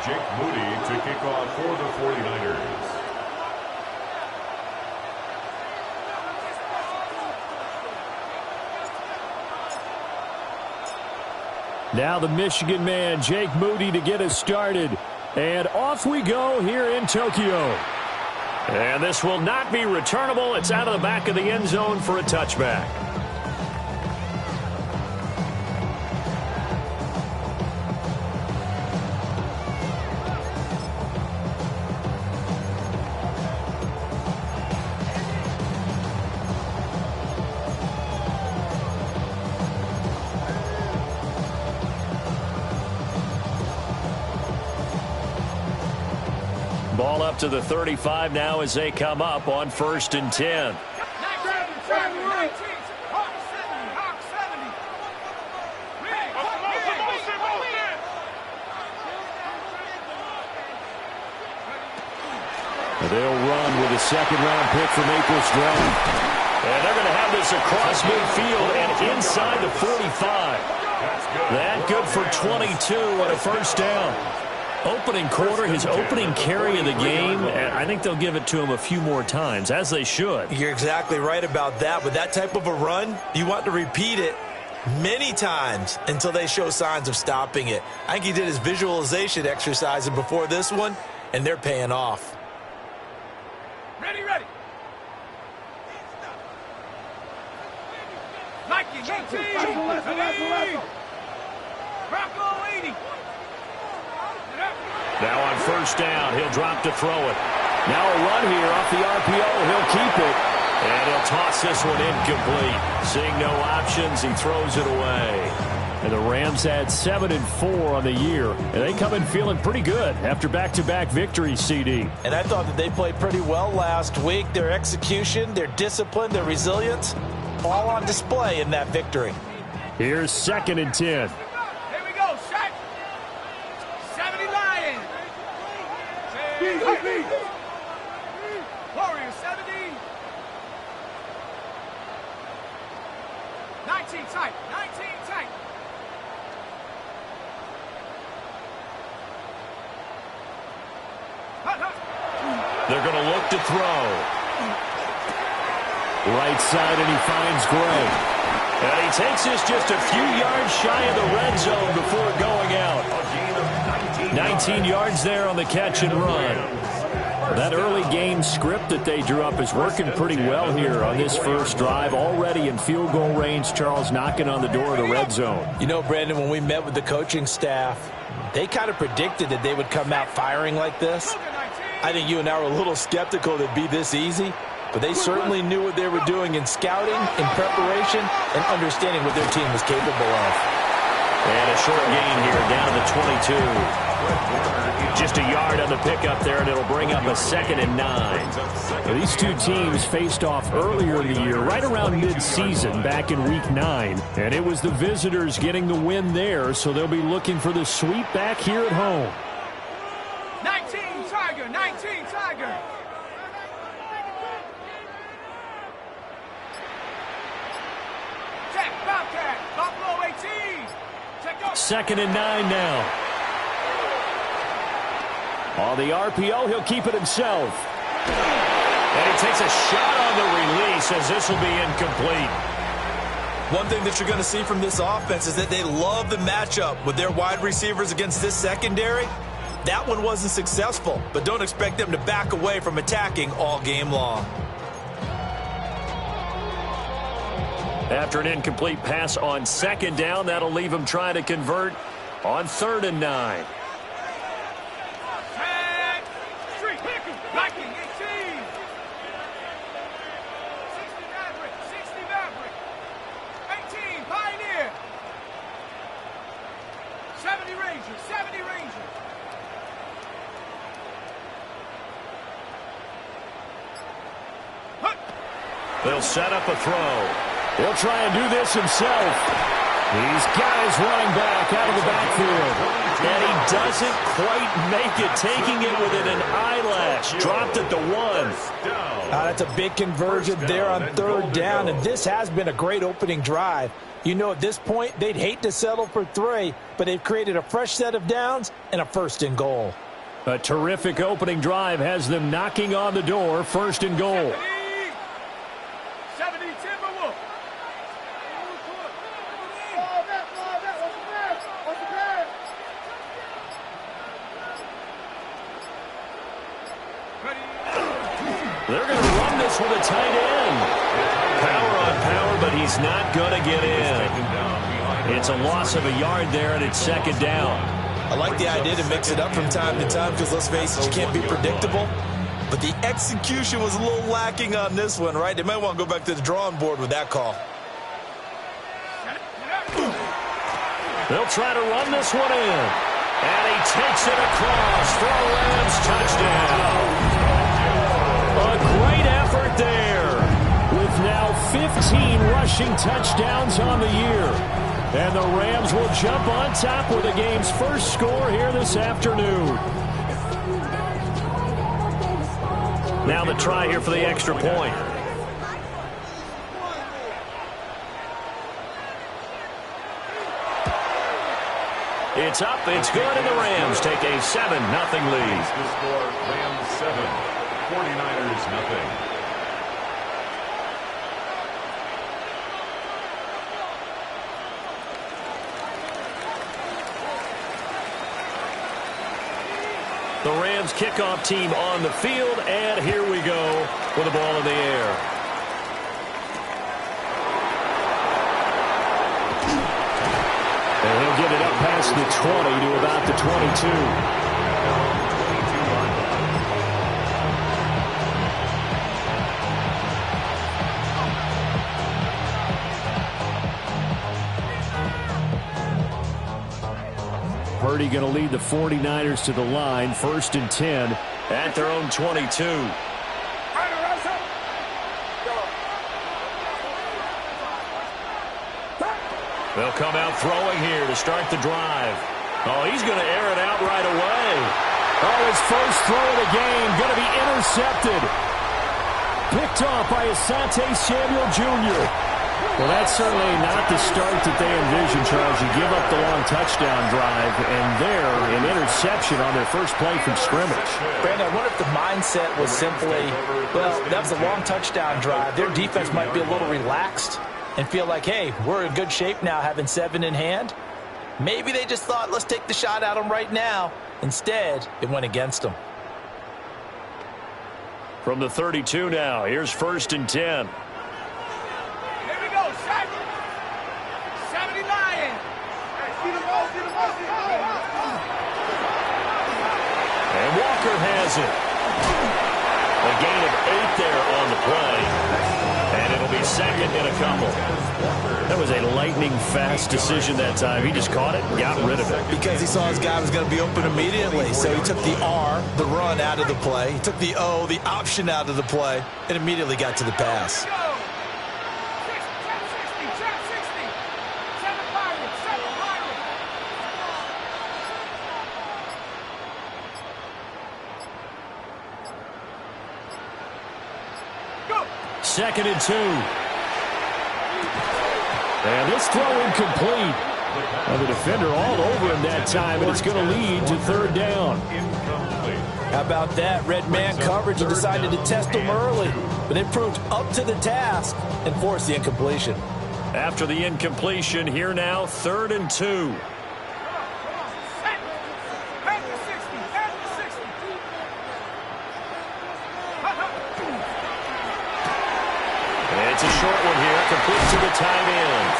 Jake Moody to kick off for the 49ers. Now the Michigan man, Jake Moody, to get us started. And off we go here in Tokyo. And this will not be returnable. It's out of the back of the end zone for a touchback. Ball up to the 35 now as they come up on 1st and 10. They'll run with a second-round pick from April's draft. And they're going to have this across midfield and inside the 45. That good for 22 on a first down. Opening quarter, his opening carry of the game, and I think they'll give it to him a few more times, as they should. You're exactly right about that. With that type of a run, you want to repeat it many times until they show signs of stopping it. I think he did his visualization exercise before this one, and they're paying off. Ready, ready. Nike, 19. Rocco, 80. Now on first down, he'll drop to throw it. Now a run here off the RPO. He'll keep it. And he'll toss this one incomplete. Seeing no options, he throws it away. And the Rams had 7-4 on the year. And they come in feeling pretty good after back-to-back victories, CD. And I thought that they played pretty well last week. Their execution, their discipline, their resilience, all on display in that victory. Here's 2nd and 10. Warriors 70. 19 tight. 19 tight. They're going to look to throw. Right side, and he finds Gray. And he takes this just a few yards shy of the red zone before going out. 19 yards there on the catch and run. That early game script that they drew up is working pretty well here on this first drive. Already in field goal range, Charles, knocking on the door of the red zone. You know, Brandon, when we met with the coaching staff, they kind of predicted that they would come out firing like this. I think you and I were a little skeptical that it'd be this easy, but they certainly knew what they were doing in scouting, in preparation, and understanding what their team was capable of. And a short gain here down to the 22. Just a yard on the pickup there, and it'll bring up a 2nd and 9. These two teams faced off earlier in the year, right around mid-season, back in Week 9. And it was the visitors getting the win there, so they'll be looking for the sweep back here at home. 19 Tiger, 19 Tiger. Check, Bobcat, Buffalo 18. Check up. 2nd and 9 now. On the RPO, he'll keep it himself. And he takes a shot on the release as this will be incomplete. One thing that you're going to see from this offense is that they love the matchup with their wide receivers against this secondary. That one wasn't successful, but don't expect them to back away from attacking all game long. After an incomplete pass on 2nd down, that'll leave him trying to convert on 3rd and 9. They'll set up a throw. He'll try and do this himself. These guys running back out of the backfield. And he doesn't quite make it, taking it within an eyelash. Dropped it to 1. That's a big conversion there on 3rd down, and this has been a great opening drive. You know, at this point, they'd hate to settle for 3, but they've created a fresh set of downs and a 1st and goal. A terrific opening drive has them knocking on the door, 1st and goal. 70 Timberwolves. They're going to run this with a tight end. Power on power, but he's not going to get in. It's a loss of a yard there, and it's 2nd down. I like the idea to mix it up from time to time because, let's face it, you can't be predictable. But the execution was a little lacking on this one, right? They might want to go back to the drawing board with that call. They'll try to run this one in. And he takes it across for a Rams touchdown. A great effort there, with now 15 rushing touchdowns on the year. And the Rams will jump on top with the game's first score here this afternoon. Now the try here for the extra point. It's up, it's good, and the Rams take a 7-0 lead. The score, Rams 7, 49ers nothing. The Rams kickoff team on the field, and here we go with the ball in the air. And he'll get it up past the 20 to about the 22. Purdy going to lead the 49ers to the line, 1st and 10 at their own 22. They'll come out throwing here to start the drive. Oh, he's going to air it out right away. Oh, his first throw of the game going to be intercepted. Picked off by Asante Samuel Jr. Well, that's certainly not the start that they envisioned, Charles. You give up the long touchdown drive, and there, an interception on their first play from scrimmage. Brandon, I wonder if the mindset was simply, well, that was a long touchdown drive. Their defense might be a little relaxed and feel like, hey, we're in good shape now having 7 in hand. Maybe they just thought, let's take the shot at them right now. Instead, it went against them. From the 32 now, here's 1st and 10. And Walker has it. A gain of 8 there on the play. And it'll be 2nd and a couple. That was a lightning-fast decision that time. He just caught it and got rid of it. Because he saw his guy was going to be open immediately. So he took the R, the run, out of the play. He took the O, the option, out of the play, and immediately got to the pass. Second and 2. And this throw incomplete. And the defender all over him that time, and it's going to lead to 3rd down. How about that? Red man coverage and decided to test him early, but it proved up to the task and forced the incompletion. After the incompletion, here now, 3rd and 2. It's a short one here, complete to the tight end.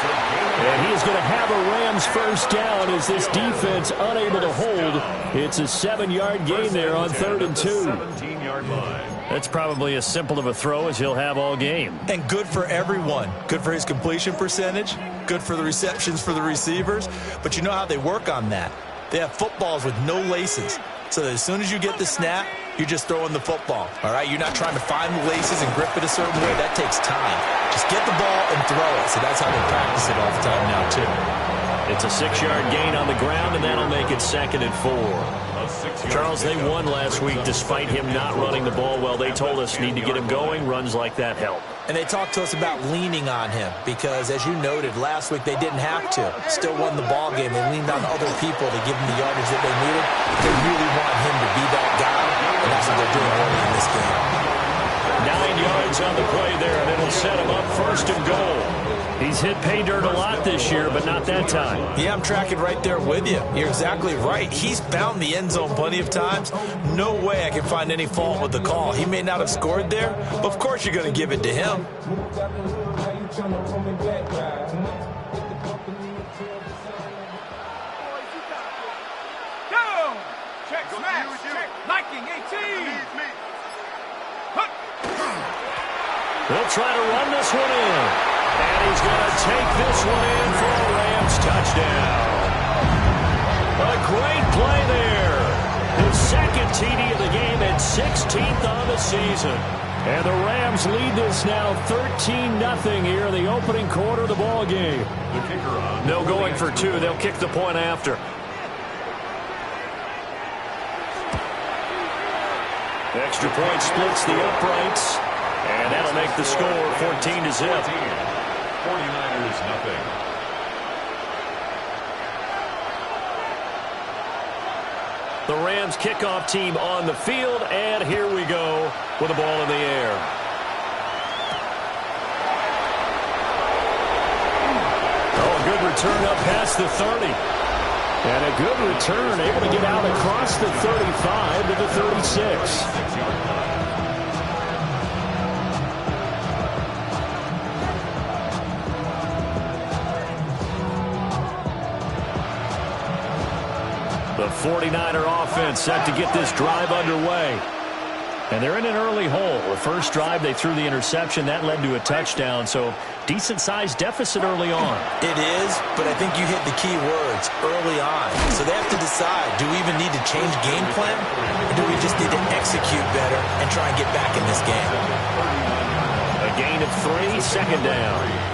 And he is going to have a Rams first down as this defense unable to hold. It's a 7-yard gain there on 3rd and 2. 17-yard line. That's probably as simple of a throw as he'll have all game. And good for everyone. Good for his completion percentage. Good for the receptions for the receivers. But you know how they work on that. They have footballs with no laces. So that as soon as you get the snap, you're just throwing the football, all right? You're not trying to find the laces and grip it a certain way. That takes time. Just get the ball and throw it. So that's how they practice it all the time now, too. It's a 6-yard gain on the ground, and that'll make it 2nd and 4. Charles, they won last week despite him not running the ball well. They told us need to get him going. Runs like that help. And they talked to us about leaning on him because, as you noted, last week they didn't have to. Still won the ball game. They leaned on other people to give them the yardage that they needed. They really want him to be that guy, and that's what they're doing early in this game. 9 yards on the play there, and it'll set him up 1st and goal. He's hit pay dirt a lot this year, but not that time. Yeah, I'm tracking right there with you. You're exactly right. He's found the end zone plenty of times. No way I can find any fault with the call. He may not have scored there, but of course you're going to give it to him. Down. Check, smash, check. Liking 18. They'll try to run this one in. And he's going to take this one in for a Rams touchdown. A great play there. His 2nd TD of the game and 16th on the season. And the Rams lead this now 13-0 here in the opening quarter of the ball game. No going for 2. They'll kick the point after. Extra point splits the uprights. And that'll make the score 14-0. 49ers nothing. The Rams kickoff team on the field, and here we go with the ball in the air. Oh, good return up past the 30. And a good return, able to get out across the 35 to the 36. The 49er offense set to get this drive underway. And they're in an early hole. The first drive, they threw the interception. That led to a touchdown, so decent-sized deficit early on. It is, but I think you hit the key words, early on. So they have to decide, do we even need to change game plan, or do we just need to execute better and try and get back in this game? A gain of 3, 2nd down.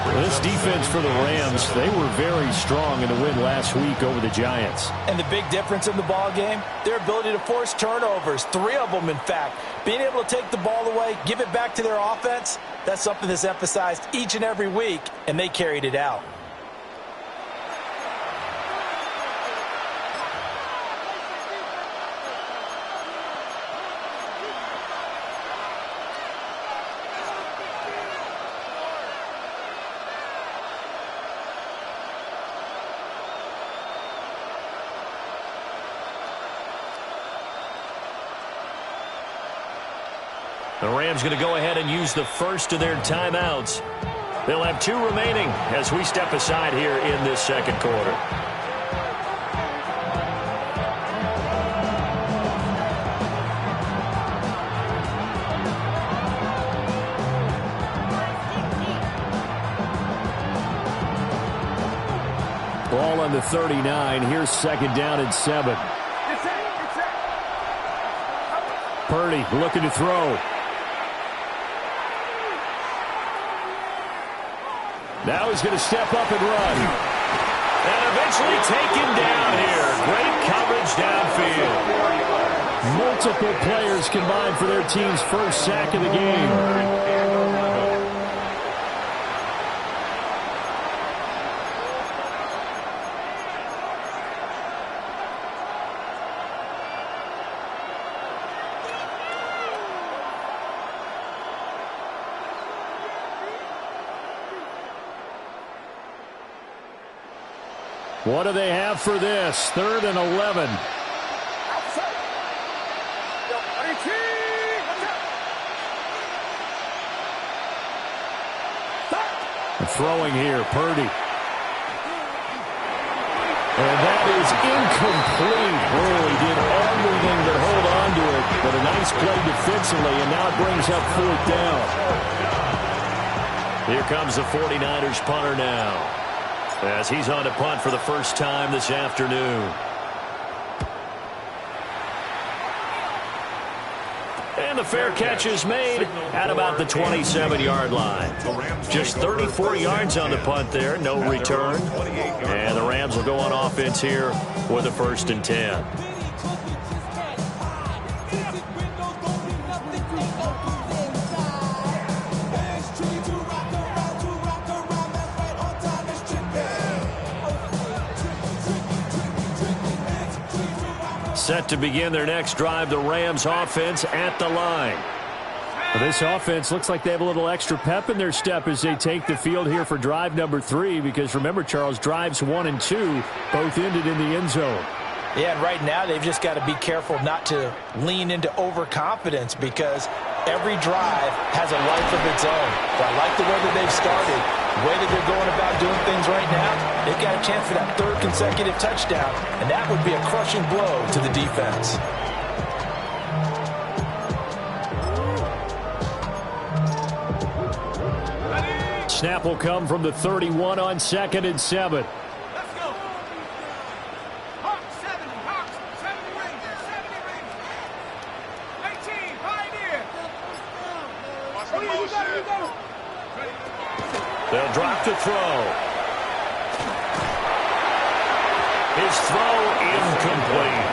This defense for the Rams, they were very strong in the win last week over the Giants. And the big difference in the ball game, their ability to force turnovers, 3 of them in fact. Being able to take the ball away, give it back to their offense, that's something that's emphasized each and every week, and they carried it out. The Rams going to go ahead and use the first of their timeouts. They'll have 2 remaining as we step aside here in this 2nd quarter. Ball on the 39. Here's 2nd down and 7. Purdy looking to throw. Now he's going to step up and run. And eventually taken down here. Great coverage downfield. Multiple players combined for their team's first sack of the game. What do they have for this? 3rd and 11. Throwing here, Purdy. And that is incomplete. Oh, he did everything but hold on to it. But a nice play defensively, and now it brings up 4th down. Here comes the 49ers punter now, as he's on to punt for the first time this afternoon. And the fair catch is made at about the 27-yard line. Just 34 yards on the punt there, no return. And the Rams will go on offense here with a 1st and 10. Set to begin their next drive, the Rams offense at the line. Well, this offense looks like they have a little extra pep in their step as they take the field here for drive number 3, because remember, Charles, drives 1 and 2 both ended in the end zone. Yeah, and right now they've just got to be careful not to lean into overconfidence, because every drive has a life of its own. But I like the way that they've started, the way that they're going about doing things right now. They've got a chance for that 3rd consecutive touchdown, and that would be a crushing blow to the defense. Snap will come from the 31 on 2nd and 7. Let's go. Hawks 70, Hawks 70 Rangers, 70 Rangers. 18, Pioneer. You got it. They'll drop to throw. His throw incomplete.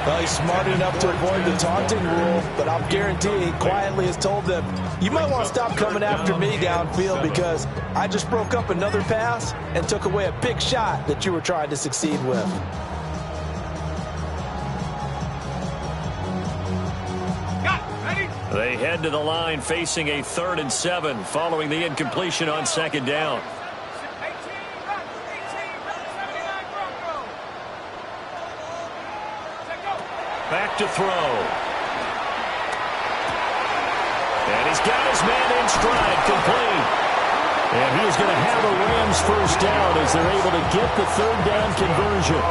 Well, he's smart enough to avoid the taunting rule, but I'll guarantee he quietly has told them, you might want to stop coming after me downfield, because I just broke up another pass and took away a big shot that you were trying to succeed with. They head to the line facing a 3rd and 7 following the incompletion on 2nd down. 18, 79 Broncos. Back to throw. And he's got his man in stride, complete. And he is going to have a Rams 1st down as they're able to get the 3rd down conversion.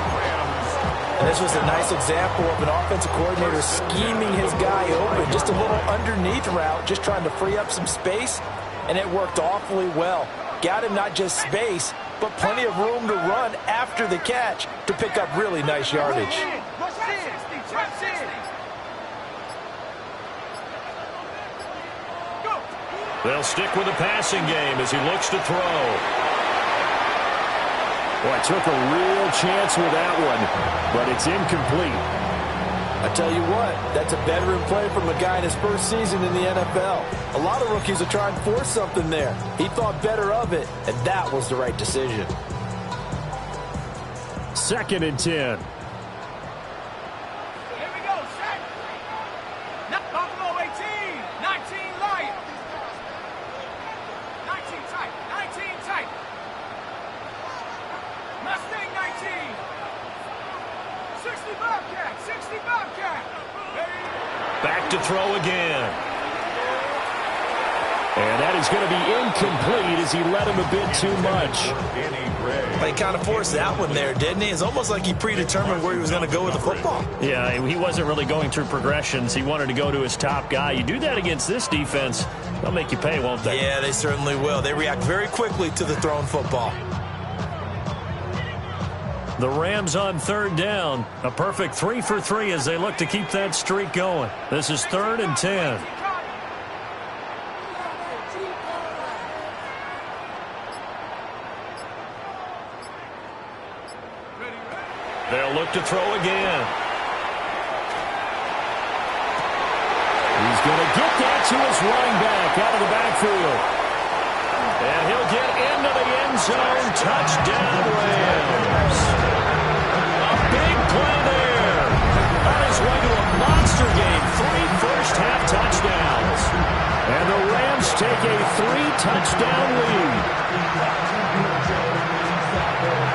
And this was a nice example of an offensive coordinator scheming his guy open. Just a little underneath route, just trying to free up some space, and it worked awfully well. Got him not just space, but plenty of room to run after the catch to pick up really nice yardage. They'll stick with the passing game as he looks to throw. Boy, took a real chance with that one, but it's incomplete. I tell you what, that's a veteran play from a guy in his 1st season in the NFL. A lot of rookies are trying to force something there. He thought better of it, and that was the right decision. 2nd and 10. Here we go, set. Buffalo 18, 19 Lions. 19 tight, 19 tight. Mustang 19. 60 Bobcat, 60 Bobcat. Back to throw again. And that is going to be incomplete as he led him a bit too much. He kind of forced that one there, didn't he? It's almost like he predetermined where he was going to go with the football. Yeah, he wasn't really going through progressions. He wanted to go to his top guy. You do that against this defense, they'll make you pay, won't they? Yeah, they certainly will. They react very quickly to the thrown football. The Rams on 3rd down. A perfect 3 for 3 as they look to keep that streak going. This is 3rd and 10. They'll look to throw again. He's going to get that to his running back out of the backfield. And he'll get into the end zone. Touchdown, Rams. A big play there. On his way to a monster game. 3 first-half touchdowns. And the Rams take a 3-touchdown lead.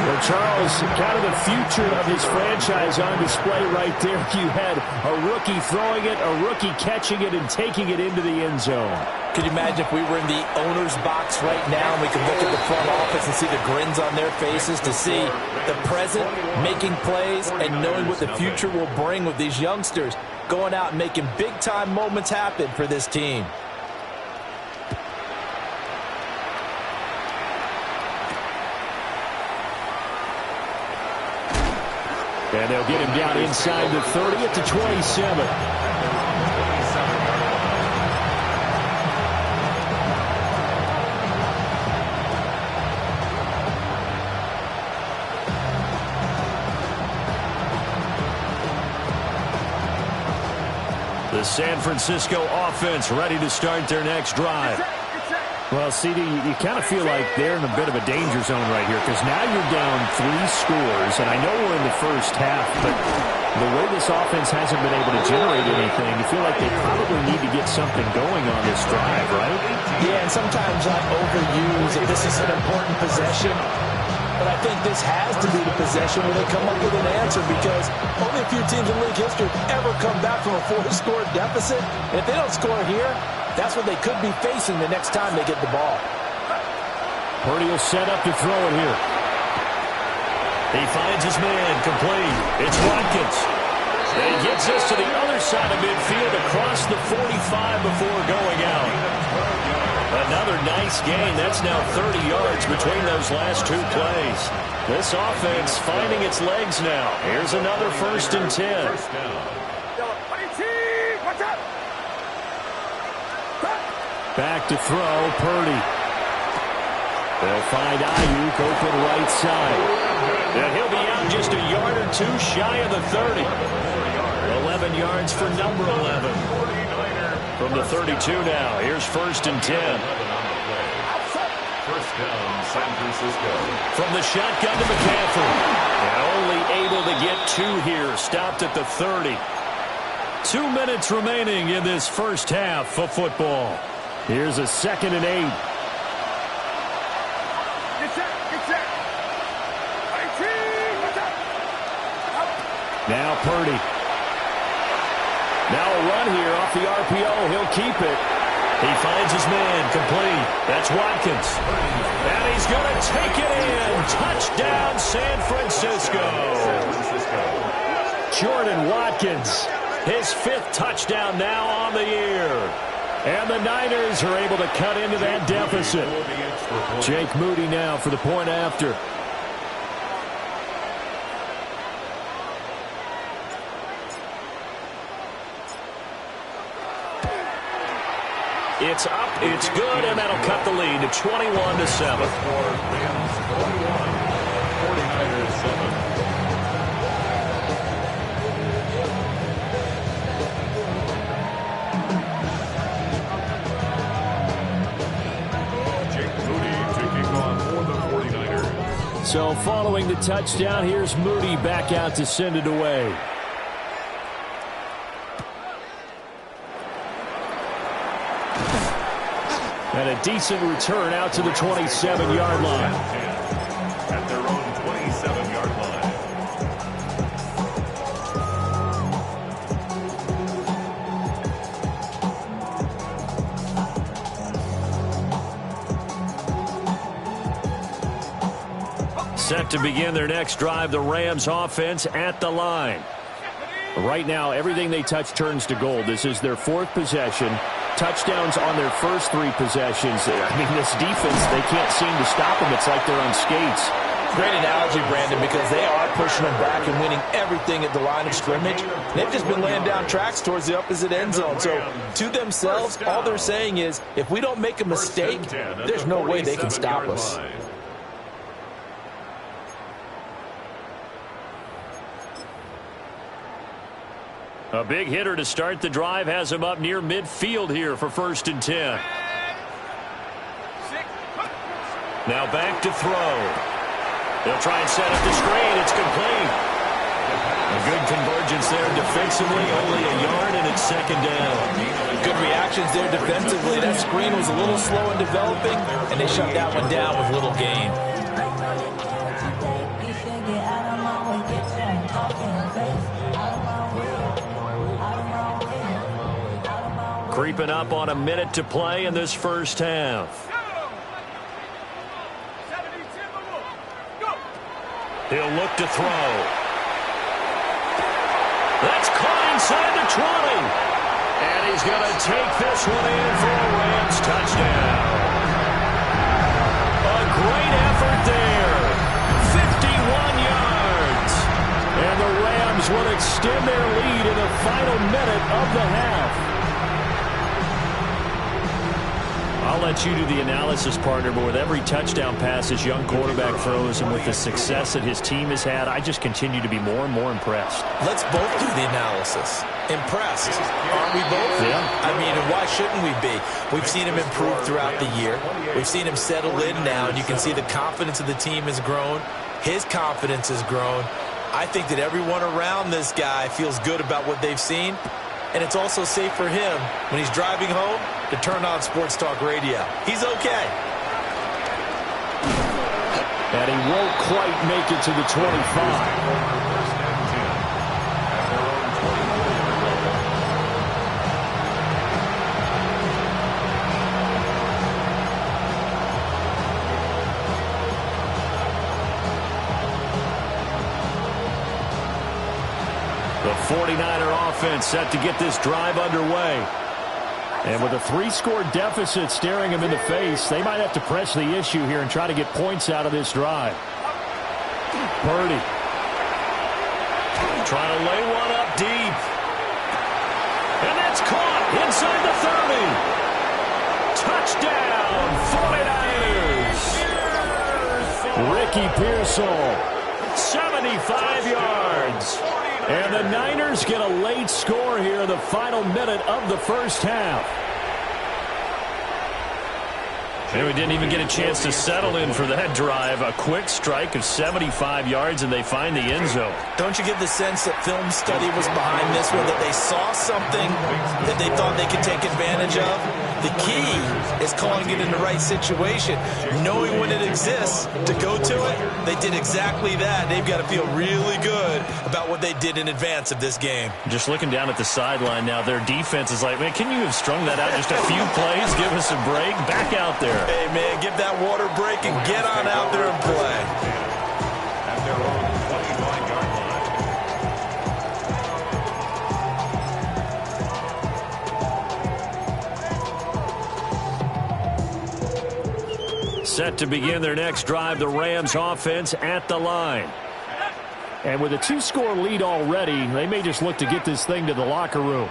Well, Charles, kind of the future of his franchise on display right there. You had a rookie throwing it, a rookie catching it, and taking it into the end zone. Could you imagine if we were in the owner's box right now and we could look at the front office and see the grins on their faces, to see the present making plays and knowing what the future will bring with these youngsters going out and making big-time moments happen for this team. And they'll get him down inside the 30 at the 27. The San Francisco offense ready to start their next drive. Well, CD, you kind of feel like they're in a bit of a danger zone right here because now you're down 3 scores, and I know we're in the first half, but the way this offense hasn't been able to generate anything, you feel like they probably need to get something going on this drive, right? Yeah, and sometimes I overuse that this is an important possession, but I think this has to be the possession where they come up with an answer because only a few teams in league history have ever come back from a 4-score deficit, and if they don't score here, that's what they could be facing the next time they get the ball. Purdy will set up to throw it here. He finds his man complete. It's Watkins. And he gets us to the other side of midfield across the 45 before going out. Another nice gain. That's now 30 yards between those last 2 plays. This offense finding its legs now. Here's another 1st and 10. Back to throw, Purdy. They'll find Ayuk open right side. And he'll be out just a yard or 2 shy of the 30. 11 yards for number 11. From the 32 now, here's 1st and 10. First down, San Francisco. From the shotgun to McCaffrey. And only able to get 2 here, stopped at the 30. 2 minutes remaining in this first half of football. Here's a 2nd and 8. Now Purdy. Now a run here off the RPO. He'll keep it. He finds his man complete. That's Watkins. And he's going to take it in. Touchdown, San Francisco. Jordan Watkins, his 5th touchdown now on the year. And the Niners are able to cut into that deficit. Jake Moody now for the point after. It's up, it's good, and that'll cut the lead to 21-7. 49ers 7. So following the touchdown, here's Moody back out to send it away. And a decent return out to the 27-yard line. At their own 27-yard line. Set to begin their next drive, the Rams offense at the line. Right now, everything they touch turns to gold. This is their 4th possession. Touchdowns on their first 3 possessions. I mean, this defense, they can't seem to stop them. It's like they're on skates. Great analogy, Brandon, because they are pushing them back and winning everything at the line of scrimmage. They've just been laying down tracks towards the opposite end zone. So, to themselves, all they're saying is, if we don't make a mistake, there's no way they can stop us. A big hitter to start the drive has him up near midfield here for 1st and 10. Now back to throw. They'll try and set up the screen. It's complete. A good convergence there defensively. Only a yard, and it's 2nd down. Good reactions there defensively. That screen was a little slow in developing, and they shut that one down with little gain. Creeping up on a minute to play in this first half. He'll look to throw. That's caught inside the 20. And he's going to take this one in for a Rams touchdown. A great effort there. 51 yards. And the Rams will extend their lead in the final minute of the half. A let you do the analysis, partner, but with every touchdown pass his young quarterback throws and with the success that his team has had, I just continue to be more and more impressed. Let's both do the analysis. Impressed. Aren't we both? Yeah. I mean, and why shouldn't we be? We've seen him improve throughout the year. We've seen him settle in now, and you can see the confidence of the team has grown. His confidence has grown. I think that everyone around this guy feels good about what they've seen. And it's also safe for him when he's driving home to turn on Sports Talk Radio. He's okay. And he won't quite make it to the 25. The 49er offense set to get this drive underway. And with a 3-score deficit staring him in the face, they might have to press the issue here and try to get points out of this drive. Purdy trying to lay one up deep. And that's caught inside the 30. Touchdown, 49ers. Ricky Pearsall, 75 yards. And the Niners get a late score here in the final minute of the first half. And we didn't even get a chance to settle in for that drive. A quick strike of 75 yards, and they find the end zone. Don't you get the sense that film study was behind this one, that they saw something that they thought they could take advantage of? The key is calling it in the right situation, knowing when it exists to go to it. They did exactly that. They've got to feel really good about what they did in advance of this game. Just looking down at the sideline now, their defense is like, man, can you have strung that out just a few plays? Give us a break. Back out there. Hey, man, give that water break and get on out there and play. At their own 29-yard line. Set to begin their next drive, the Rams offense at the line. And with a 2-score lead already, they may just look to get this thing to the locker room.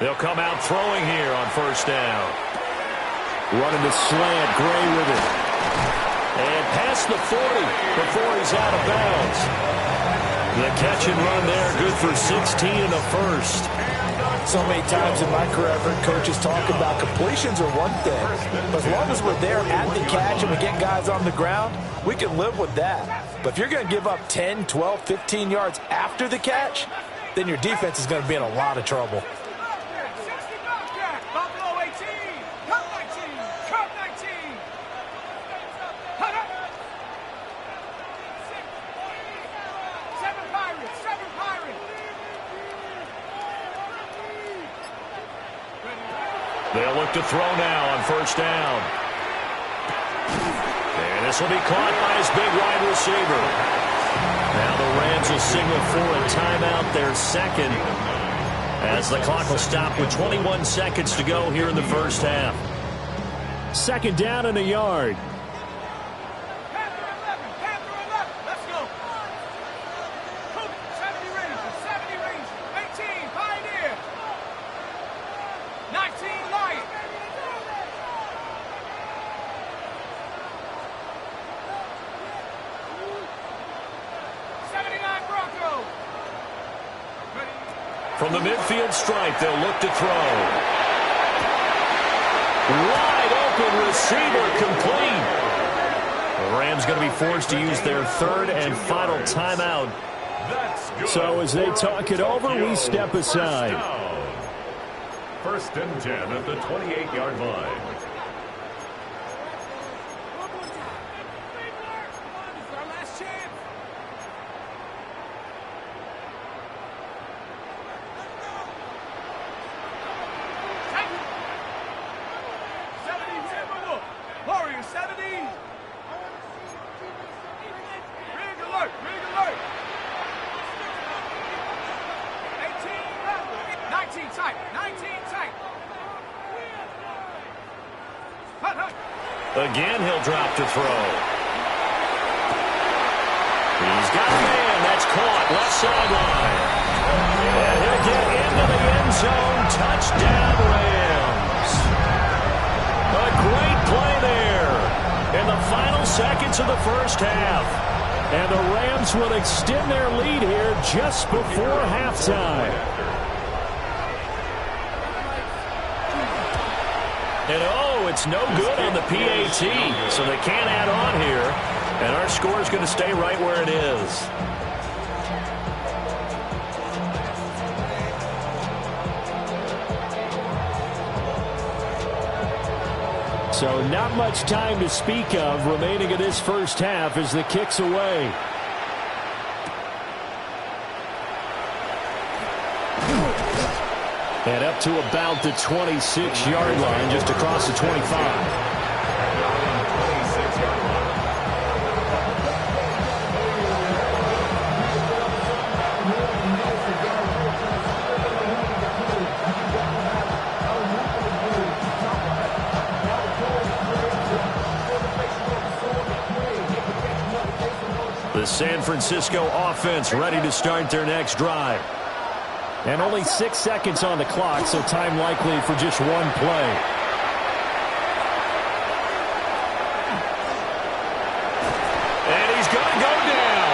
They'll come out throwing here on first down. Running the slant, Gray with it. And past the 40 before he's out of bounds. The catch and run there, good for 16 and a first. So many times in my career, I've heard coaches talk about completions are one thing. But as long as we're there at the catch and we get guys on the ground, we can live with that. But if you're going to give up 10, 12, 15 yards after the catch, then your defense is going to be in a lot of trouble. They'll look to throw now on first down. And this will be caught by his big wide receiver. Now the Rams will signal for a timeout, their second, as the clock will stop with 21 seconds to go here in the first half. Second down and a yard. From the midfield stripe, they'll look to throw. Wide open receiver, complete. The Rams going to be forced to use their third and final timeout. So as they talk it over, we step aside. First and 10 at the 28-yard line. Again, he'll drop to throw. He's got a man. That's caught. Left sideline. And he'll get into the end zone. Touchdown, seconds of the first half. And the Rams will extend their lead here just before halftime. And oh, it's no good on the PAT, so they can't add on here. And our score is going to stay right where it is. So not much time to speak of remaining in this first half as the kick's away. And up to about the 26-yard line, just across the 25. The San Francisco offense ready to start their next drive. And only 6 seconds on the clock, so time likely for just one play. And he's going to go down.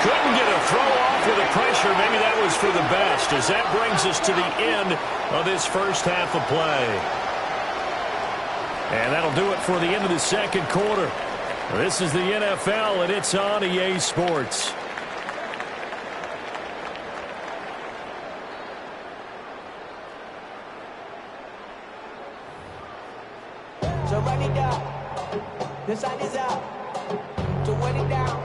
Couldn't get a throw off with the pressure. Maybe that was for the best, as that brings us to the end of this first half of play. And that'll do it for the end of the second quarter. This is the NFL, and it's on EA Sports. So run it down. The sun is out. So run it down.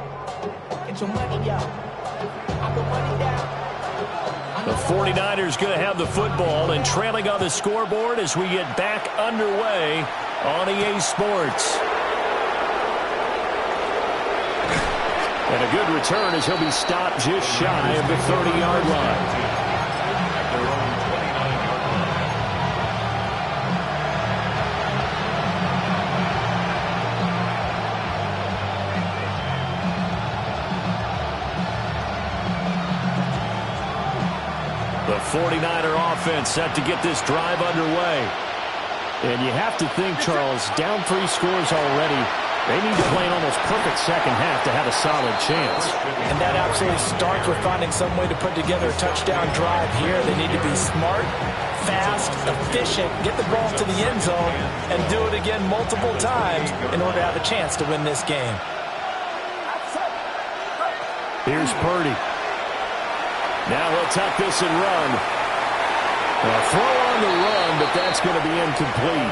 Get your money out. I put money down. The 49ers going to have the football and trailing on the scoreboard as we get back underway on EA Sports. And a good return as he'll be stopped just shy of the 30-yard line. The 49er offense set to get this drive underway. And you have to think, Charles, down 3 scores already. They need to play an almost perfect second half to have a solid chance. And that absolutely starts with finding some way to put together a touchdown drive here. They need to be smart, fast, efficient, get the ball to the end zone, and do it again multiple times in order to have a chance to win this game. Here's Purdy. Now he'll tuck this and run. A throw on the run, but that's going to be incomplete.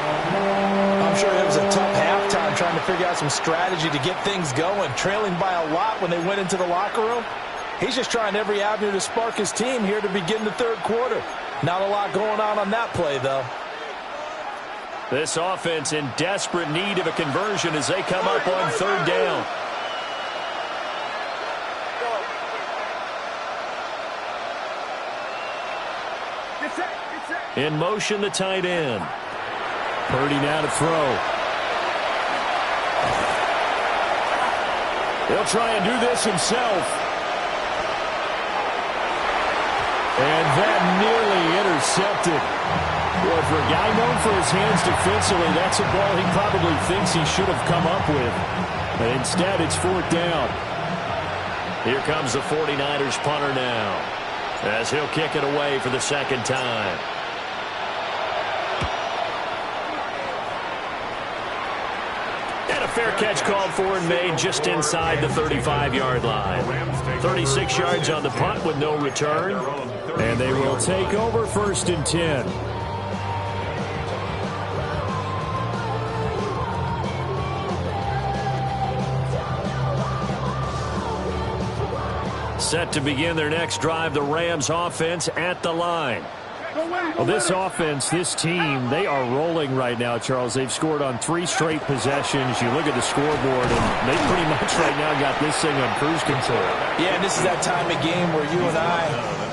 I'm sure it was a tough halftime trying to figure out some strategy to get things going, trailing by a lot when they went into the locker room. He's just trying every avenue to spark his team here to begin the third quarter. Not a lot going on that play, though. This offense in desperate need of a conversion as they come up on third down. In motion, the tight end. Purdy now to throw. He'll try and do this himself. And that nearly intercepted. Boy, for a guy known for his hands defensively, that's a ball he probably thinks he should have come up with. But instead, it's fourth down. Here comes the 49ers punter now, as he'll kick it away for the second time. And a fair catch called for and made just inside the 35-yard line. 36 yards on the punt with no return. And they will take over first and 10. Set to begin their next drive, the Rams offense at the line. Well, this offense, this team, they are rolling right now, Charles. They've scored on 3 straight possessions. You look at the scoreboard, and they pretty much right now got this thing on cruise control. Yeah, and this is that time of game where you and I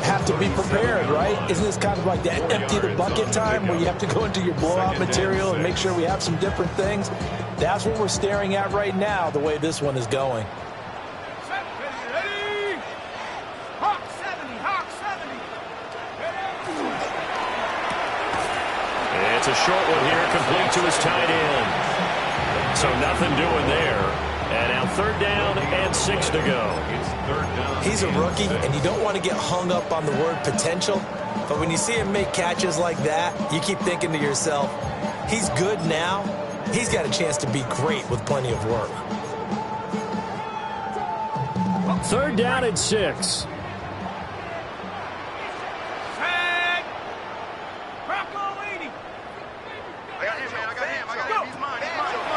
have to be prepared, right? Isn't this kind of like that empty the bucket time where you have to go into your blowout material and make sure we have some different things? That's what we're staring at right now, the way this one is going. It's a short one here, complete to his tight end. So nothing doing there. And now 3rd down and 6 to go. He's a rookie, and you don't want to get hung up on the word potential. But when you see him make catches like that, you keep thinking to yourself, he's good now. He's got a chance to be great with plenty of work. 3rd down and 6.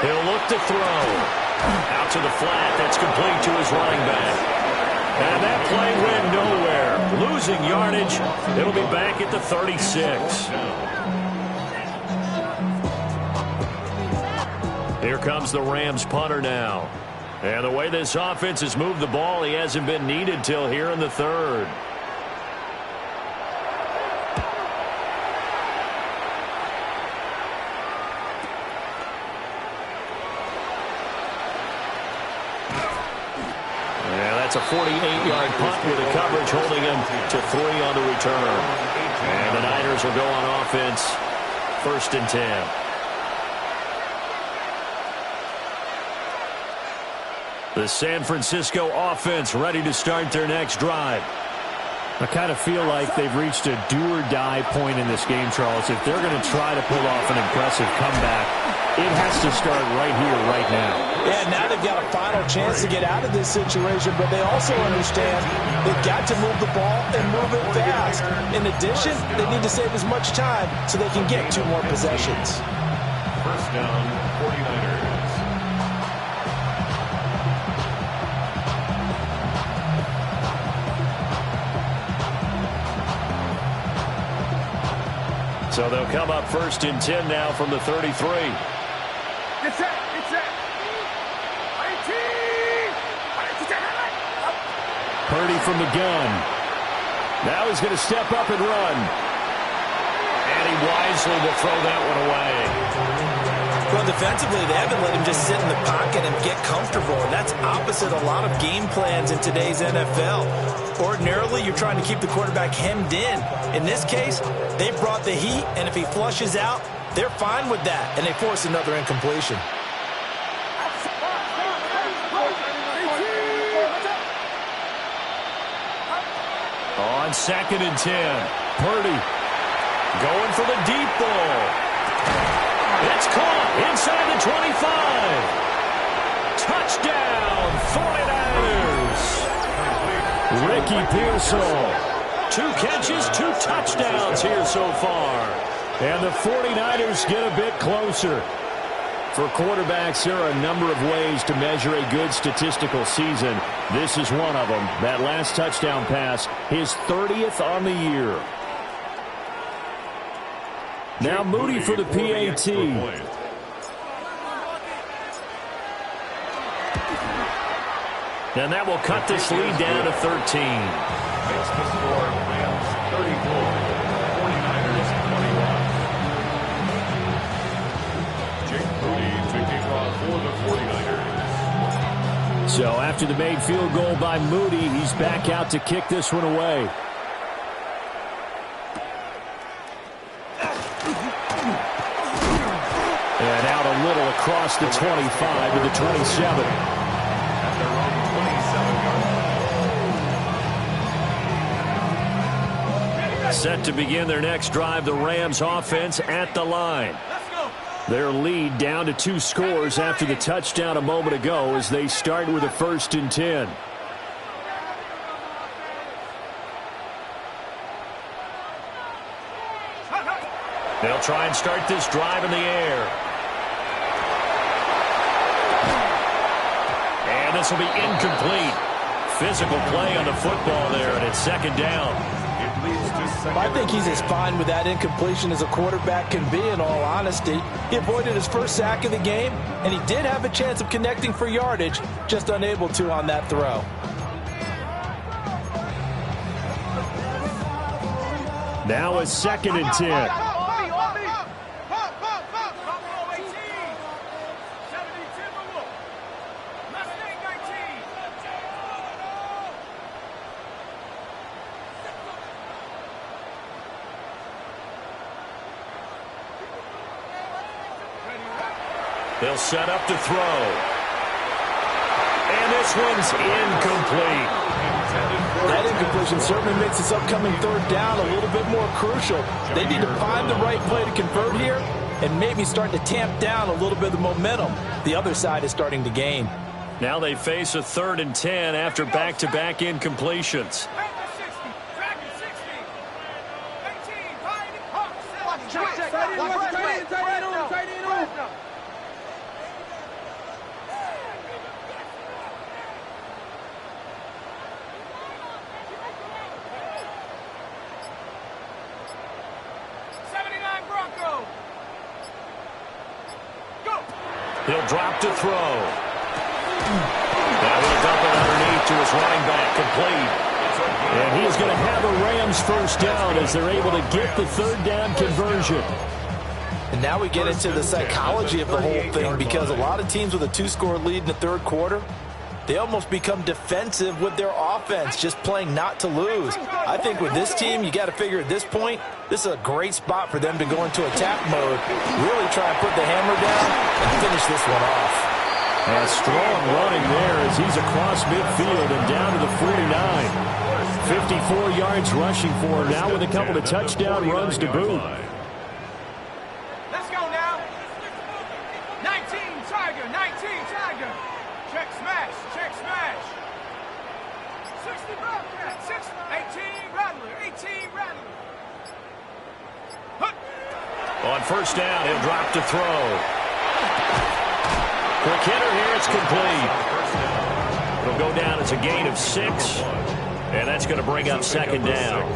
He'll look to throw. Out to the flat. That's complete to his running back. And that play went nowhere. Losing yardage. It'll be back at the 36. Here comes the Rams punter now. And the way this offense has moved the ball, he hasn't been needed till here in the 3rd. That's a 48-yard punt with the coverage holding him to 3 on the return. And the Niners will go on offense, 1st and 10. The San Francisco offense ready to start their next drive. I kind of feel like they've reached a do-or-die point in this game, Charles. If they're going to try to pull off an impressive comeback, it has to start right here, right now. Yeah, now they've got a final chance to get out of this situation, but they also understand they've got to move the ball and move it fast. In addition, they need to save as much time so they can get 2 more possessions. 1st down, 49ers. So they'll come up 1st and 10 now from the 33. Get set. Get set. Purdy from the gun. Now he's going to step up and run. And he wisely will throw that one away. Well, defensively, they haven't let him just sit in the pocket and get comfortable, and that's opposite a lot of game plans in today's NFL. Ordinarily, you're trying to keep the quarterback hemmed in. In this case, they brought the heat, and if he flushes out, they're fine with that, and they force another incompletion. On 2nd and 10, Purdy going for the deep ball. It's caught inside the 25. Touchdown, 49ers. Ricky Pearsall. 2 catches, 2 touchdowns here so far. And the 49ers get a bit closer. For quarterbacks, there are a number of ways to measure a good statistical season. This is one of them. That last touchdown pass, his 30th on the year. Now Moody for the PAT. And that will cut this lead down to 13. Makes the score Rams 34, 49ers 21. Jake Moody to kick off for the 49ers. So after the made field goal by Moody, he's back out to kick this one away. And out a little across the 25 to the 27. At their own 27-yard line. Set to begin their next drive, the Rams offense at the line. Their lead down to 2 scores after the touchdown a moment ago as they start with a 1st and 10. They'll try and start this drive in the air. And this will be incomplete. Physical play on the football there, and it's 2nd down. I think he's as fine with that incompletion as a quarterback can be, in all honesty. He avoided his first sack of the game, and he did have a chance of connecting for yardage, just unable to on that throw. Now a 2nd and 10. They'll set up to throw. And this one's incomplete. That incompletion certainly makes this upcoming third down a little bit more crucial. They need to find the right play to convert here and maybe start to tamp down a little bit of the momentum the other side is starting to gain. Now they face a 3rd and 10 after back-to-back incompletions. He'll drop to throw. Now he'll dump it underneath to his running back, complete. And he's going to have a Rams first down as they're able to get the 3rd down conversion. And now we get into the psychology of the whole thing, because a lot of teams with a 2-score lead in the third quarter, they almost become defensive with their offense, just playing not to lose. I think with this team, you got to figure at this point, this is a great spot for them to go into attack mode, really try and put the hammer down and finish this one off. A strong running there as he's across midfield and down to the 49. 54 yards rushing for him now with a couple of touchdown runs to boot. Let's go now. 19 Tiger, 19 Tiger. Check smash, check smash. 60 Bobcat, 18 Rattler, 18 Rattler. On first down, he'll drop to throw. Quick hitter here, it's complete. It'll go down as a gain of 6, and that's going to bring up 2nd down.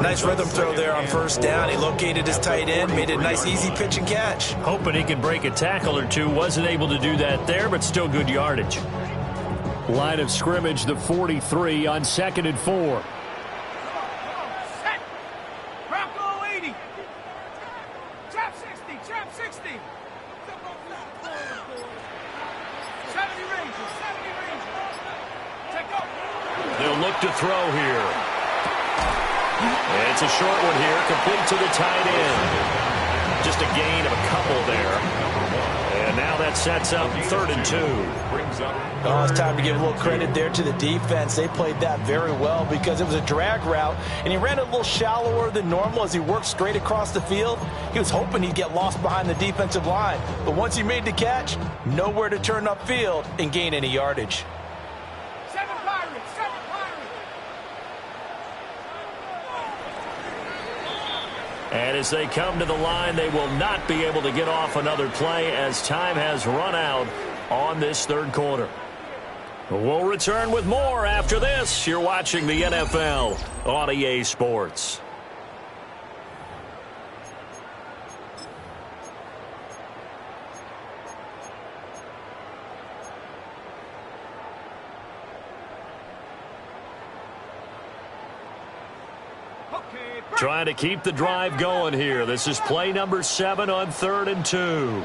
Nice rhythm throw there on first down. He located his tight end, made it a nice easy pitch and catch. Hoping he could break a tackle or two. Wasn't able to do that there, but still good yardage. Line of scrimmage, the 43 on 2nd and 4. Set. Bronco 80. Trap 60, trap 60. 70 Rangers, 70 Rangers. Take off. They'll look to throw here. It's a short one here, complete to the tight end. Just a gain of a couple there. And now that sets up 3rd and 2. Oh, it's time to give a little credit there to the defense. They played that very well because it was a drag route, and he ran a little shallower than normal as he worked straight across the field. He was hoping he'd get lost behind the defensive line, but once he made the catch, nowhere to turn upfield and gain any yardage. 7 Pirates, 7 Pirates. And as they come to the line, they will not be able to get off another play as time has run out on this third quarter. We'll return with more after this. You're watching the NFL on EA Sports. Trying to keep the drive going here. This is play number 7 on 3rd and 2.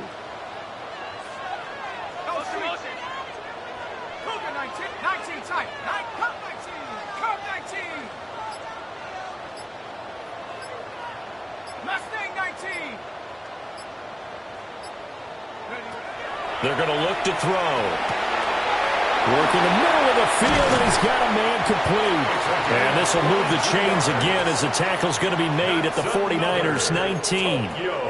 They're going to look to throw. Working the middle of the field, and he's got a man complete. And this will move the chains again as the tackle's going to be made at the 49ers 19.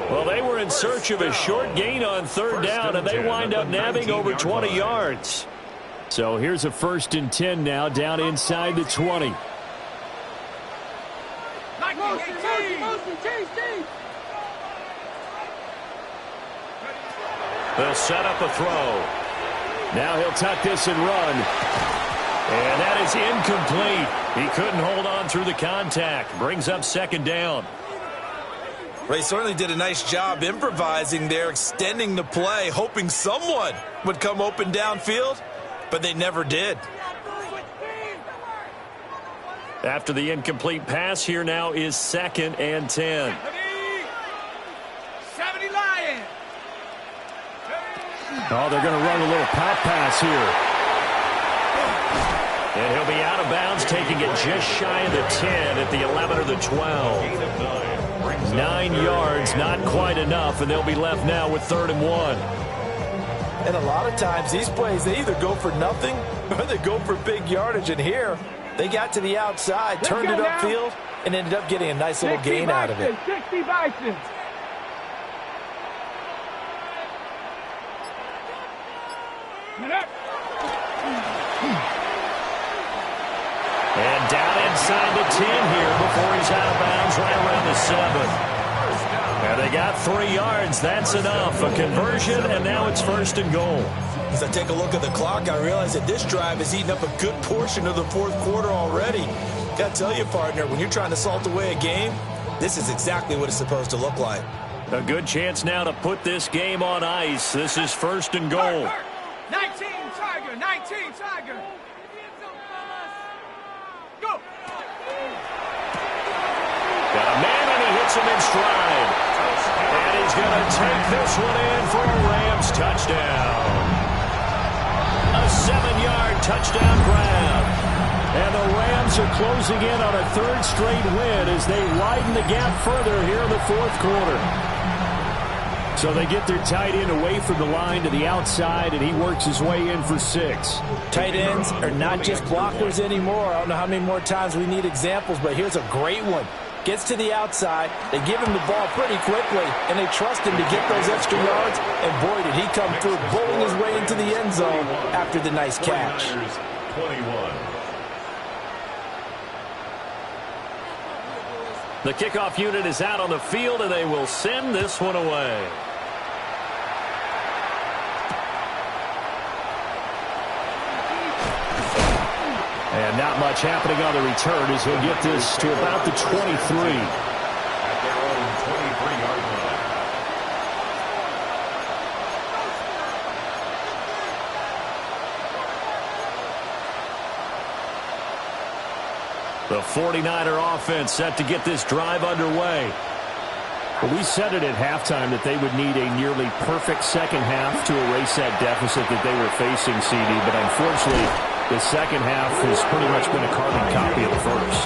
Well, they were in search of a short gain on 3rd down, and they wind up nabbing over 20 yards. So here's a 1st and 10 now, down inside the 20. They'll set up a throw. Now he'll tuck this and run. And that is incomplete. He couldn't hold on through the contact. Brings up 2nd down. They certainly did a nice job improvising there, extending the play, hoping someone would come open downfield, but they never did. After the incomplete pass, here now is 2nd and 10. 70 Lions. Oh, they're going to run a little pop pass here. And he'll be out of bounds, taking it just shy of the 10 at the 11 or the 12. 9 yards, not quite enough, and they'll be left now with 3rd and 1. And a lot of times these plays, they either go for nothing or they go for big yardage. And here, they got to the outside, turned it upfield, and ended up getting a nice little gain out of it. 60 Bisons. And down inside the 10 here before he's out of bounds right around the 7. And they got 3 yards. That's enough. A conversion, and now it's 1st and goal. As I take a look at the clock, I realize that this drive has eaten up a good portion of the 4th quarter already. Got to tell you, partner, when you're trying to salt away a game, this is exactly what it's supposed to look like. A good chance now to put this game on ice. This is 1st and goal. 19 Tiger, 19 Tiger. Go. Got a man, and he hits him in stride. And he's going to take this one in for a Rams touchdown. A 7-yard touchdown grab. And the Rams are closing in on a 3rd straight win as they widen the gap further here in the 4th quarter. So they get their tight end away from the line to the outside, and he works his way in for 6. Tight ends are not just blockers anymore. I don't know how many more times we need examples, but here's a great one. Gets to the outside, they give him the ball pretty quickly, and they trust him to get those extra yards, and boy, did he come through, bowling his way into the end zone after the nice catch. 21. The kickoff unit is out on the field, and they will send this one away. And not much happening on the return as he'll get this to about the 23. At their own 23-yard line. The 49er offense set to get this drive underway. Well, we said it at halftime that they would need a nearly perfect second half to erase that deficit that they were facing, CD, but unfortunately, the second half has pretty much been a carbon copy of the first.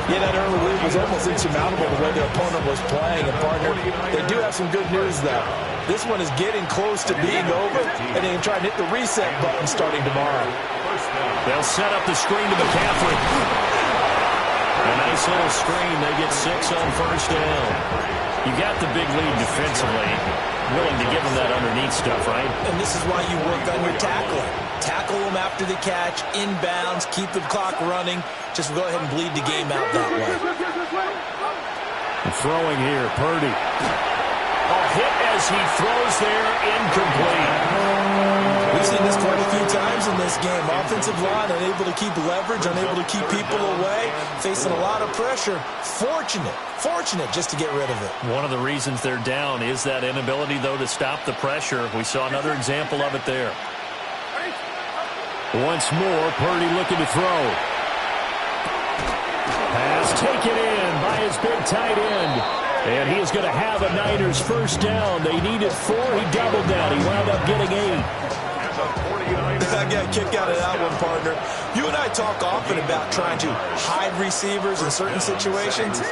Yeah, that early lead was almost insurmountable the way their opponent was playing. And, partner, they do have some good news, though. This one is getting close to being over, and they can try and hit the reset button starting tomorrow. They'll set up the screen to McCaffrey. A nice little screen. They get 6 on 1st down. You got the big lead defensively. Willing to give them that underneath stuff, right? And this is why you work on your tackling. Tackle them after the catch, inbounds, keep the clock running. Just go ahead and bleed the game out that way. And throwing here, Purdy. A hit as he throws there, incomplete. We've seen this quite a few times in this game. Offensive line unable to keep leverage, unable to keep people away, facing a lot of pressure. Fortunate just to get rid of it. One of the reasons they're down is that inability, though, to stop the pressure. We saw another example of it there. Once more, Purdy looking to throw. Pass taken in by his big tight end. And he is going to have a Niners 1st down. They needed 4. He doubled down. He wound up getting 8. I got a kick out of that one, partner. You and I talk often about trying to hide receivers in certain situations,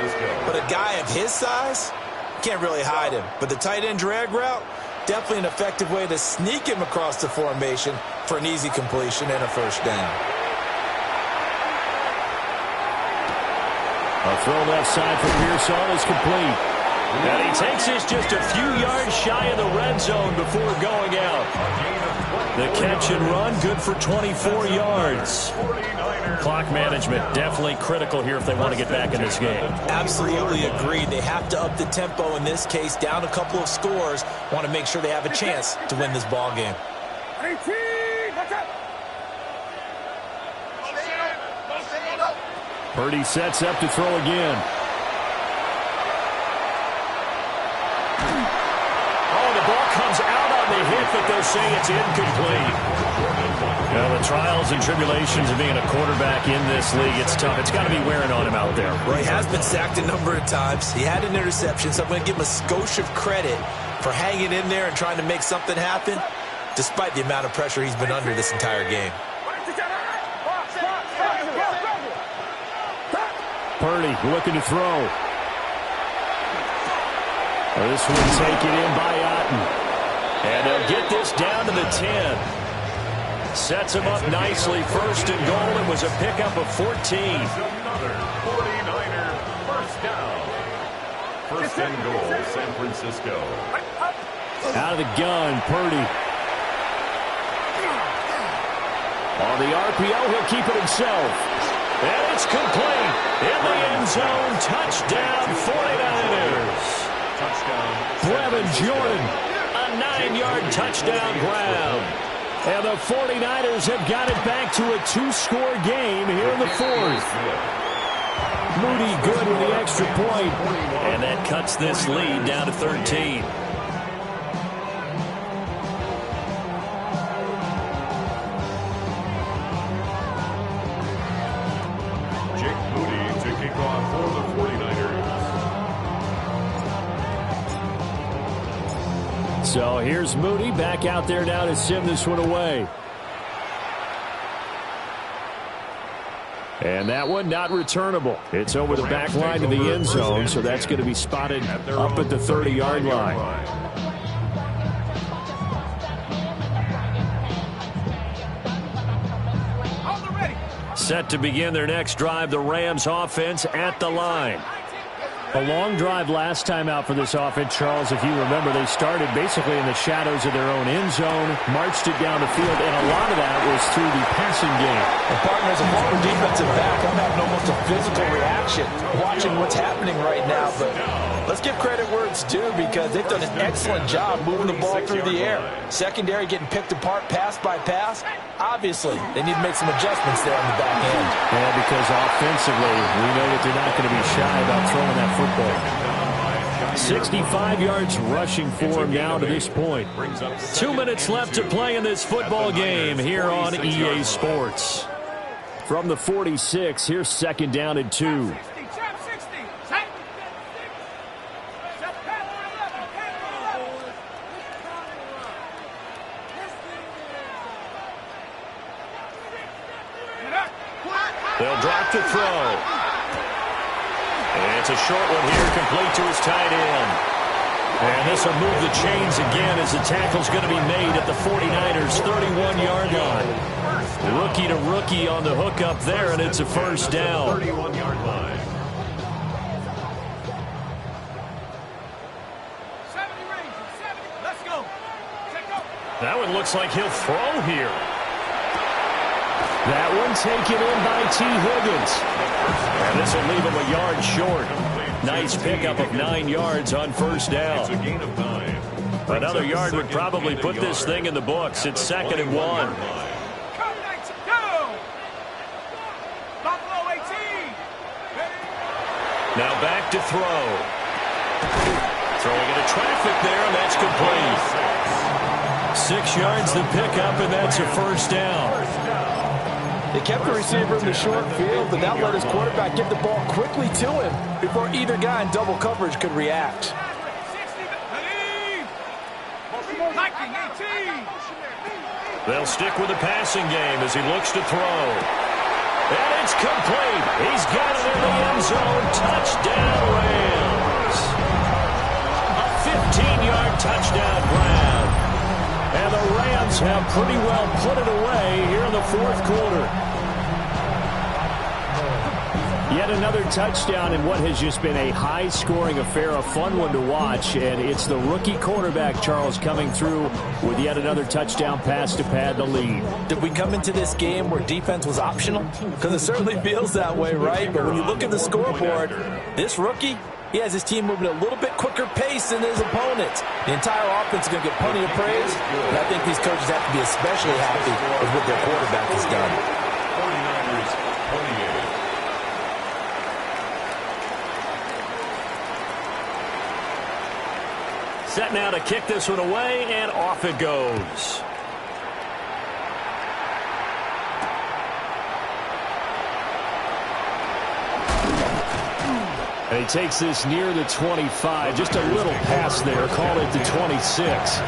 but a guy of his size, can't really hide him. But the tight end drag route, definitely an effective way to sneak him across the formation for an easy completion and a 1st down. A throw left side for Pearsall is complete. And he takes this just a few yards shy of the red zone before going out. The catch and run, good for 24 yards. Clock management, definitely critical here if they want to get back in this game. Absolutely agreed. They have to up the tempo in this case, down a couple of scores. Want to make sure they have a chance to win this ball game. 18, watch out. Purdy sets up to throw again. Oh, the ball comes out on the hit, but they'll say it's incomplete. Now, the trials and tribulations of being a quarterback in this league, it's tough. It's got to be wearing on him out there. Well, he has been sacked a number of times. He had an interception, so I'm going to give him a skosh of credit for hanging in there and trying to make something happen, despite the amount of pressure he's been under this entire game. Purdy looking to throw. This one taken in by Otten. And they'll get this down to the 10. Sets him up nicely. First and goal. It was a pickup of 14. Another 49er first down. First and goal, San Francisco. Out of the gun, Purdy. On the RPO, he'll keep it himself. And it's complete. In the end zone. Touchdown, 49ers. Touchdown. Brevin Jordan. A 9-yard touchdown grab. And the 49ers have got it back to a 2-score game here in the fourth. Moody good with the extra point. And that cuts this lead down to 13. Jake Moody to kick off for the 49ers. So here's Moody back out there now to sim this one away. And that one not returnable. It's over the back line to the end zone, so that's going to be spotted up at the 30-yard line. Set to begin their next drive, the Rams offense at the line. A long drive last time out for this offense, Charles. If you remember, they started basically in the shadows of their own end zone, marched it down the field, and a lot of that was through the passing game. And partner, as a former defensive back, I'm having almost a physical reaction watching what's happening right now. But let's give credit where it's due, because they've done an excellent job moving the ball through the air. Secondary getting picked apart pass by pass. Obviously, they need to make some adjustments there on the back end. Yeah, because offensively, we know that they're not going to be shy about throwing that football. 65 yards rushing for him now to this point. 2 minutes left to play in this football game here on EA Sports. From the 46, here's second down and 2. They'll drop to throw. And it's a short one here, complete to his tight end. And this will move the chains again as the tackle's going to be made at the 49ers' 31-yard line. Rookie to rookie on the hook up there, and it's a first down. 31-yard line. 70 range, 70. Let's go. Take off. That one looks like he'll throw here. That one taken in by T. Higgins. And this will leave him a yard short. Nice pickup of 9 yards on first down. It's a gain of 9. Another yard would probably put this thing in the books. It's second and 1. Now back to throw. Throwing into traffic there, and that's complete. 6 yards the pickup, and that's a first down. They kept the receiver in the short field, but now let his quarterback get the ball quickly to him before either guy in double coverage could react. They'll stick with the passing game as he looks to throw. And it's complete. He's got it in the end zone. Touchdown, Rams. A 15-yard touchdown grab. And the Rams have pretty well put it away here in the fourth quarter. Yet another touchdown in what has just been a high-scoring affair, a fun one to watch. And it's the rookie quarterback, Charles, coming through with yet another touchdown pass to pad the lead. Did we come into this game where defense was optional? Because it certainly feels that way, right? But when you look at the scoreboard, this rookie, he has his team moving at a little bit quicker pace than his opponents. The entire offense is going to get plenty of praise, and I think these coaches have to be especially happy with what their quarterback has done. 49ers, 28. Set now to kick this one away, and off it goes. And he takes this near the 25. Just a little pass there. Call it the 26.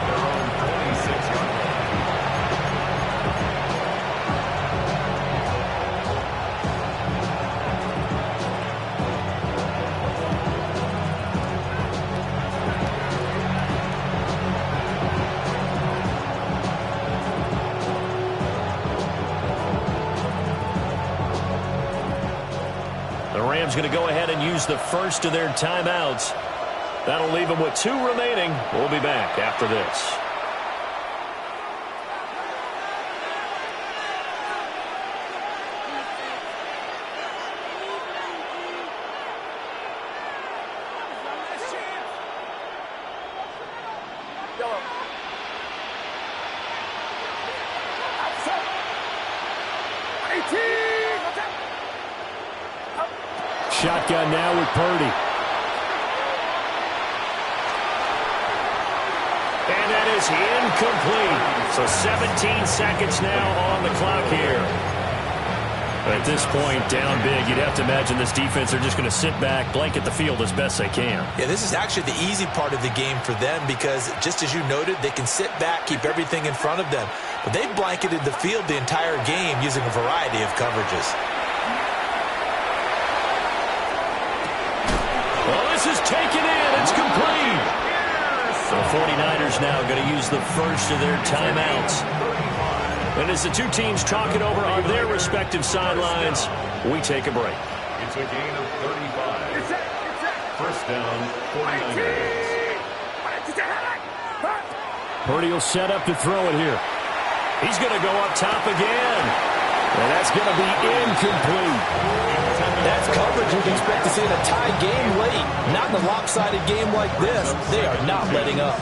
Rams going to go ahead and use the first of their timeouts. That'll leave them with 2 remaining. We'll be back after this. Shotgun now with Purdy. And that is incomplete. So 17 seconds now on the clock here. At this point, down big, you'd have to imagine this defense are just going to sit back, blanket the field as best they can. Yeah, this is actually the easy part of the game for them because, just as you noted, they can sit back, keep everything in front of them. But they've blanketed the field the entire game using a variety of coverages. Well, this is taken in. It's complete. So the 49ers now going to use the first of their timeouts. And as the two teams talk it over on their respective sidelines, we take a break. It's a gain of 35. First down, 49ers. Purdy will set up to throw it here. He's going to go up top again. And that's going to be incomplete. That's coverage you'd expect to see in a tie game late. Not in a lopsided game like this. They are not letting up.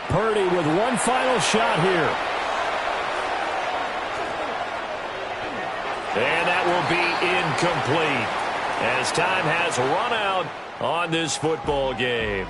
Purdy with one final shot here. And that will be incomplete as time has run out on this football game.